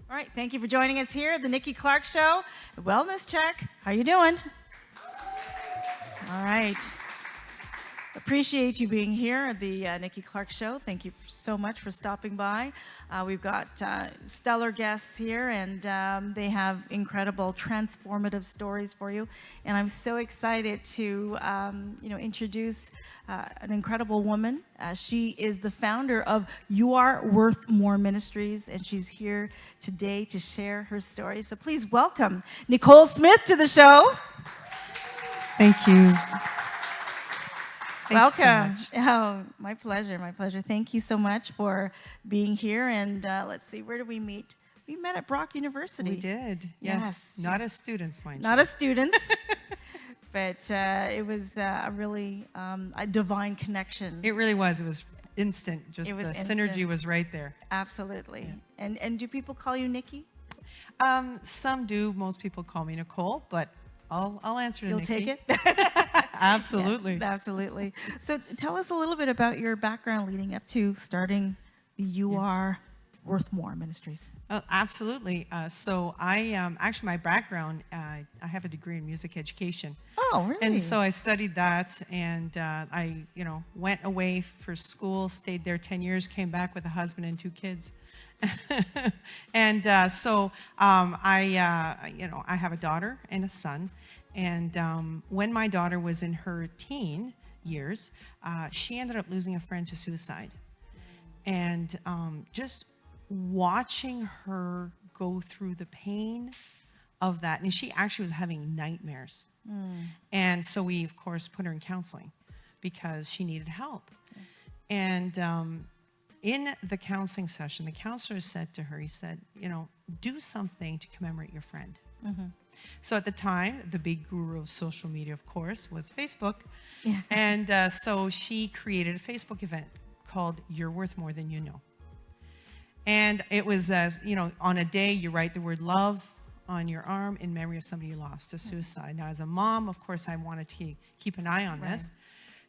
All right, thank you for joining us here at the Nikki Clarke Show. Wellness check. How you doing? All right. Appreciate you being here at the Nikki Clarke Show. Thank you so much for stopping by. We've got stellar guests here, and they have incredible, transformative stories for you. And I'm so excited to, introduce an incredible woman. She is the founder of You Are Worth More Ministries, and she's here today to share her story. So please welcome Nicole Smith to the show. Thank you. Welcome. Oh, my pleasure, my pleasure. Thank you so much for being here. And let's see, where did we meet? We met at Brock University. We did, yes. Not as students, mind you. Not as students, but it was a really a divine connection. It really was. It was instant. Just the synergy was right there. Absolutely. Yeah. And do people call you Nikki? Some do. Most people call me Nicole, but I'll answer to Nikki. You'll take it? Absolutely. Yeah, absolutely. So tell us a little bit about your background leading up to starting the You Are Worth More Ministries. Oh, absolutely. So I actually, my background, I have a degree in music education. Oh, really? And so I studied that, and I, went away for school, stayed there 10 years, came back with a husband and 2 kids. And so I have a daughter and a son. And when my daughter was in her teen years, she ended up losing a friend to suicide. And just watching her go through the pain of that, and she actually was having nightmares. And so we, of course, put her in counseling because she needed help. And in the counseling session, the counselor said to her, he said, do something to commemorate your friend. So at the time, the big guru of social media, of course, was Facebook. Yeah. And so she created a Facebook event called You're Worth More Than You Know. And it was, on a day, you write the word love on your arm in memory of somebody you lost to suicide. Now, as a mom, of course, I wanted to keep an eye on this.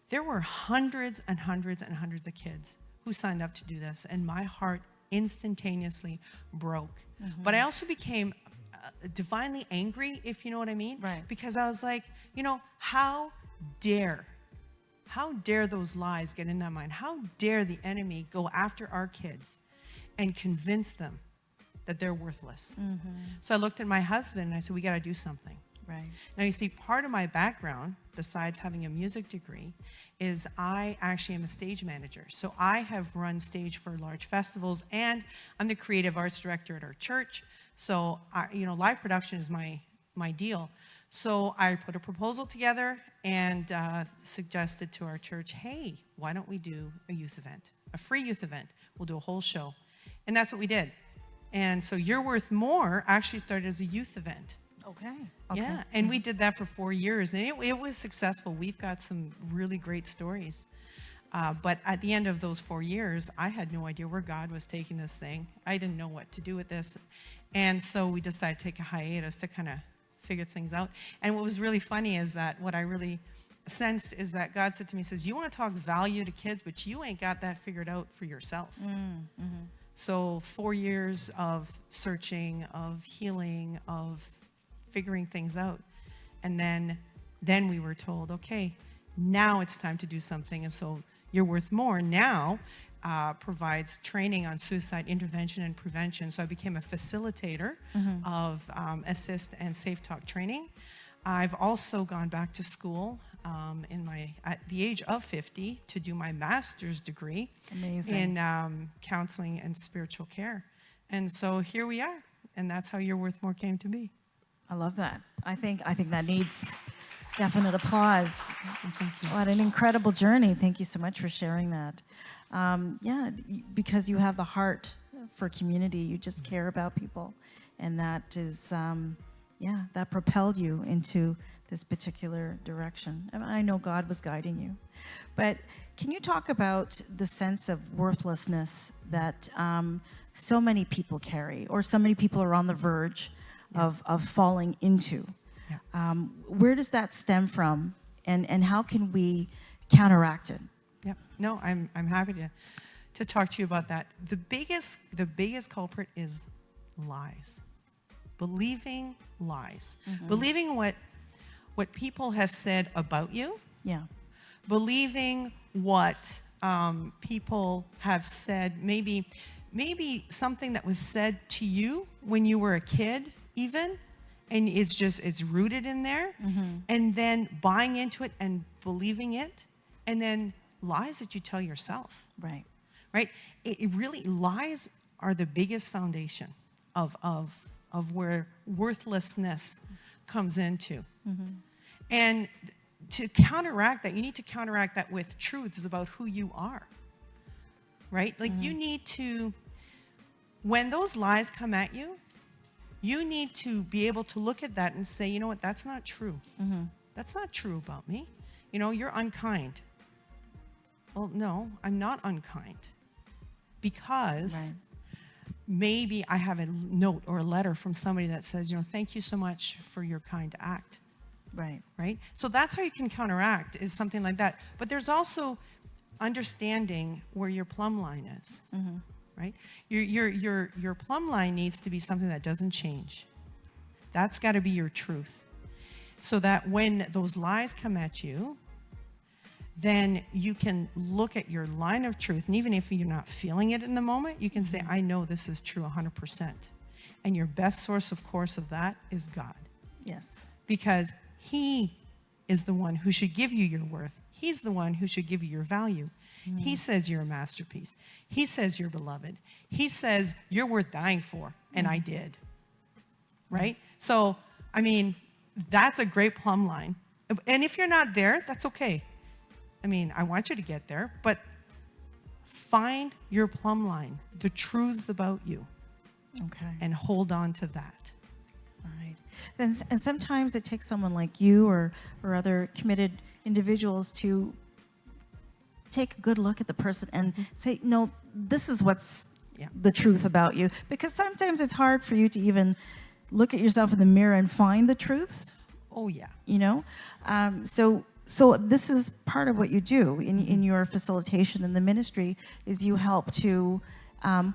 There were hundreds and hundreds and hundreds of kids who signed up to do this, and my heart instantaneously broke. But I also became divinely angry, if you know what I mean. Right. Because I was like, how dare those lies get in that mind? How dare the enemy go after our kids and convince them that they're worthless? So I looked at my husband and I said, we got to do something. Right. Now, you see, part of my background, besides having a music degree, is I actually am a stage manager. So I have run stage for large festivals, and I'm the creative arts director at our church. So, live production is my deal. So I put a proposal together and suggested to our church, hey, why don't we do a youth event, a free youth event? We'll do a whole show. And that's what we did. And so You're Worth More actually started as a youth event. Okay. Yeah, and we did that for 4 years, and it was successful. We've got some really great stories. But at the end of those 4 years, I had no idea where God was taking this thing. I didn't know what to do with this. And so we decided to take a hiatus to kind of figure things out. And what was really funny is that what I really sensed is that God said to me, says, you want to talk value to kids, but you ain't got that figured out for yourself. So 4 years of searching, of healing, of figuring things out. And then we were told, okay, now it's time to do something. And so You're Worth More now provides training on suicide intervention and prevention. So I became a facilitator of assist and safe talk training. I've also gone back to school at the age of 50 to do my master's degree in counseling and spiritual care. And so here we are, and that's how You're Worth More came to be. I love that. I think that needs definite applause. Thank you. What an incredible journey. Thank you so much for sharing that. Because you have the heart for community. You just care about people. And that is, that propelled you into this particular direction. And I know God was guiding you. But can you talk about the sense of worthlessness that so many people carry, or so many people are on the verge of falling into? Where does that stem from, and how can we counteract it? Yep. No, I'm happy to talk to you about that. The biggest culprit is lies. Believing lies. Believing what people have said about you. Yeah. Believing what people have said, maybe something that was said to you when you were a kid even, and it's rooted in there, and then buying into it and believing it, and then lies that you tell yourself. Right. Right? It really, lies are the biggest foundation of where worthlessness comes into. And to counteract that, you need to counteract that with truths about who you are. Right? Like you need to, when those lies come at you, you need to be able to look at that and say, you know what, that's not true. That's not true about me. You know, you're unkind. Well, no, I'm not unkind. Because maybe I have a note or a letter from somebody that says, you know, thank you so much for your kind act. Right. Right? So that's how you can counteract, is something like that. But there's also understanding where your plumb line is. Right? Your plumb line needs to be something that doesn't change. That's got to be your truth. So that when those lies come at you, then you can look at your line of truth, and even if you're not feeling it in the moment, you can say, I know this is true 100%. And your best source, of course, of that is God. Yes. Because He is the one who should give you your worth. He's the one who should give you your value. He says you're a masterpiece. He says you're beloved. He says you're worth dying for, and I did. Right? So, I mean, that's a great plumb line. And if you're not there, that's okay. I mean, I want you to get there, but find your plumb line, the truths about you, and hold on to that. All right. And sometimes it takes someone like you or other committed individuals to take a good look at the person and say, no, this is what's the truth about you. Because sometimes it's hard for you to even look at yourself in the mirror and find the truths. Oh, yeah. You know? So this is part of what you do in your facilitation in the ministry, is you help to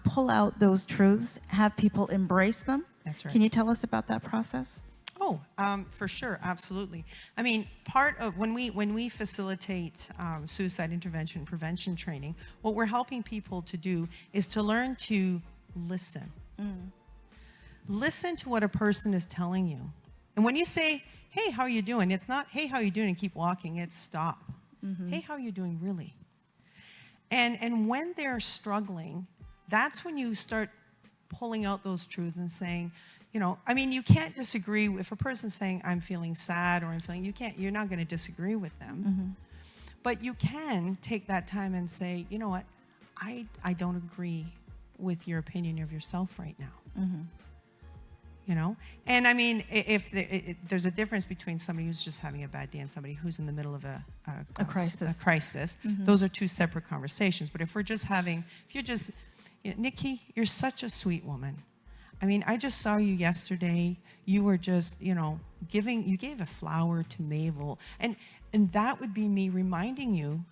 pull out those truths, have people embrace them. That's right. Can you tell us about that process? Oh, for sure, absolutely. I mean, part of when we facilitate suicide intervention prevention training, what we're helping people to do is to learn to listen. Listen to what a person is telling you. And when you say, hey, how are you doing? It's not, hey, how are you doing? And keep walking. It's stop. Hey, how are you doing really? And when they're struggling, that's when you start pulling out those truths and saying, you know, I mean, you can't disagree if a person's saying, I'm feeling sad or I'm feeling, you're not going to disagree with them. But you can take that time and say, you know what, I don't agree with your opinion of yourself right now. You know? And I mean, if there's a difference between somebody who's just having a bad day and somebody who's in the middle of a crisis. Those are two separate conversations. But if you're just, you know, Nikki, you're such a sweet woman. I mean, I just saw you yesterday. You were just, you know, you gave a flower to Mabel. And that would be me reminding you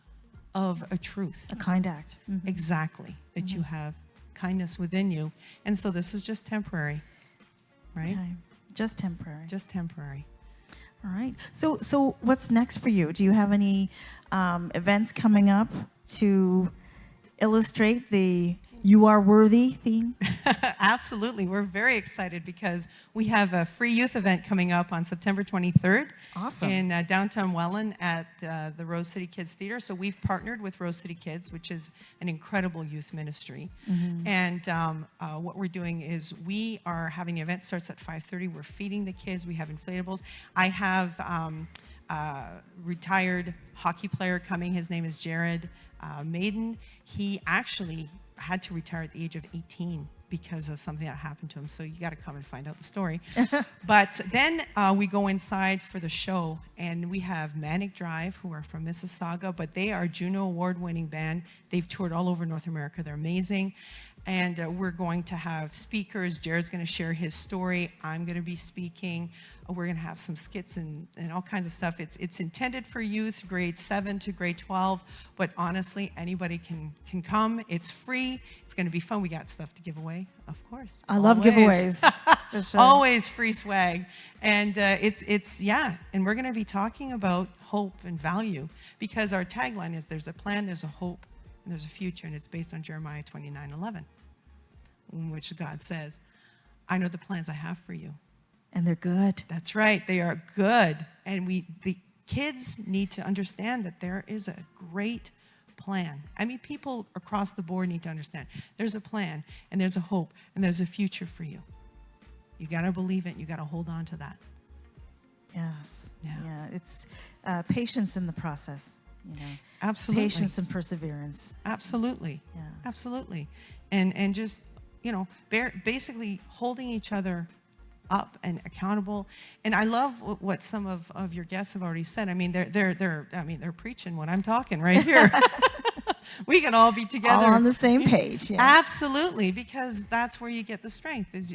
of a truth. A kind act. Exactly. That you have kindness within you. And so this is just temporary. Right? Okay. Just temporary. Just temporary. All right. So what's next for you? Do you have any events coming up to illustrate the "You Are Worthy" theme? Absolutely. We're very excited because we have a free youth event coming up on September 23rd. Awesome. In downtown Welland at the Rose City Kids Theater. So we've partnered with Rose City Kids, which is an incredible youth ministry. And what we're doing is we are having an event, starts at 5:30. We're feeding the kids. We have inflatables. I have retired hockey player coming. His name is Jared Maiden. He actually had to retire at the age of 18 because of something that happened to him. So you got to come and find out the story. But then we go inside for the show, and we have Manic Drive, who are from Mississauga, but they are a Juno Award-winning band. They've toured all over North America. They're amazing. And we're going to have speakers. Jared's going to share his story. I'm going to be speaking. We're going to have some skits and all kinds of stuff. It's intended for youth, grade 7 to grade 12, but honestly, anybody can come. It's free. It's going to be fun. We got stuff to give away, of course. I love giveaways. For sure. Always free swag. And and we're going to be talking about hope and value, because our tagline is there's a plan, there's a hope, and there's a future, and it's based on Jeremiah 29:11, in which God says, I know the plans I have for you. And they're good. That's right. They are good. And the kids need to understand that there is a great plan. I mean, people across the board need to understand there's a plan, and there's a hope, and there's a future for you. You got to believe it. You got to hold on to that. Yes. Yeah. It's patience in the process. Absolutely. Patience and perseverance. Absolutely. Yeah. Absolutely. And just, basically holding each other up and accountable. And I love what some of your guests have already said. I mean, they're preaching what I'm talking right here. We can all be together. All on the same page. Yeah. Absolutely, because that's where you get the strength. Is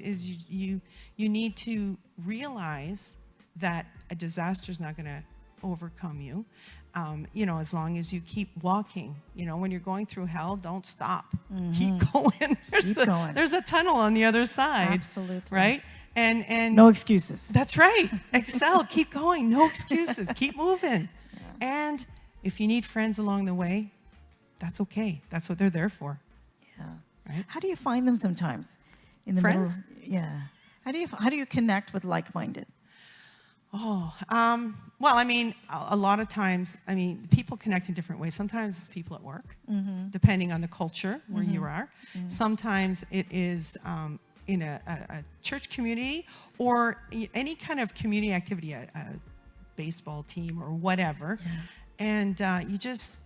you need to realize that a disaster is not going to overcome you. As long as you keep walking. When you're going through hell, don't stop. Mm-hmm. Keep going. There's a tunnel on the other side. Absolutely. Right? And no excuses. That's right. Excel. Keep going. No excuses. Keep moving. Yeah. And if you need friends along the way, that's okay. That's what they're there for. Yeah. Right? How do you find them sometimes? In the friends? Middle? Yeah. How do you connect with like-minded? Oh, well, I mean, a lot of times, people connect in different ways. Sometimes it's people at work, mm-hmm. depending on the culture where mm-hmm. you are. Mm-hmm. Sometimes it is in a church community or any kind of community activity, a baseball team or whatever. Yeah. And you just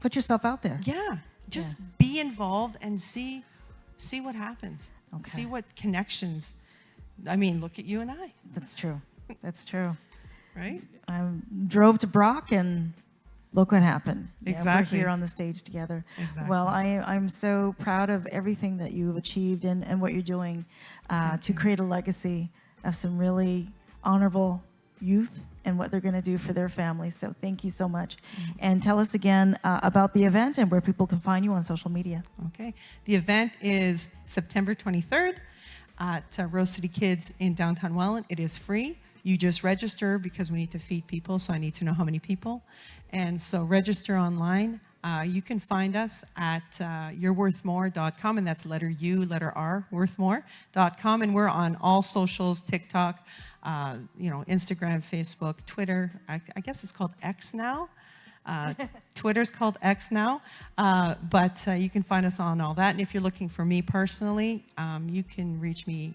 put yourself out there. Yeah, just be involved and see what happens. Okay. See what connections. Look at you and I. That's true. That's true. Right? I drove to Brock and look what happened. Exactly. We're here on the stage together. Exactly. Well, I'm so proud of everything that you've achieved and what you're doing to create a legacy of some really honorable youth and what they're going to do for their families. So thank you so much. Mm-hmm. And tell us again about the event and where people can find you on social media. Okay. The event is September 23rd at Rose City Kids in downtown Welland. It is free. You just register because we need to feed people, so I need to know how many people. And so register online. You can find us at you'reworthmore.com, and that's letter U, letter R, worthmore.com. And we're on all socials, TikTok, Instagram, Facebook, Twitter. I guess it's called X now. Twitter's called X now. But you can find us on all that. And if you're looking for me personally, you can reach me,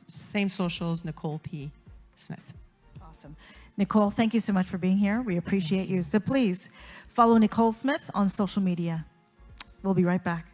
same socials, Nicole P. Smith. Awesome. Nicole, thank you so much for being here. We appreciate you. So please follow Nicole Smith on social media. We'll be right back.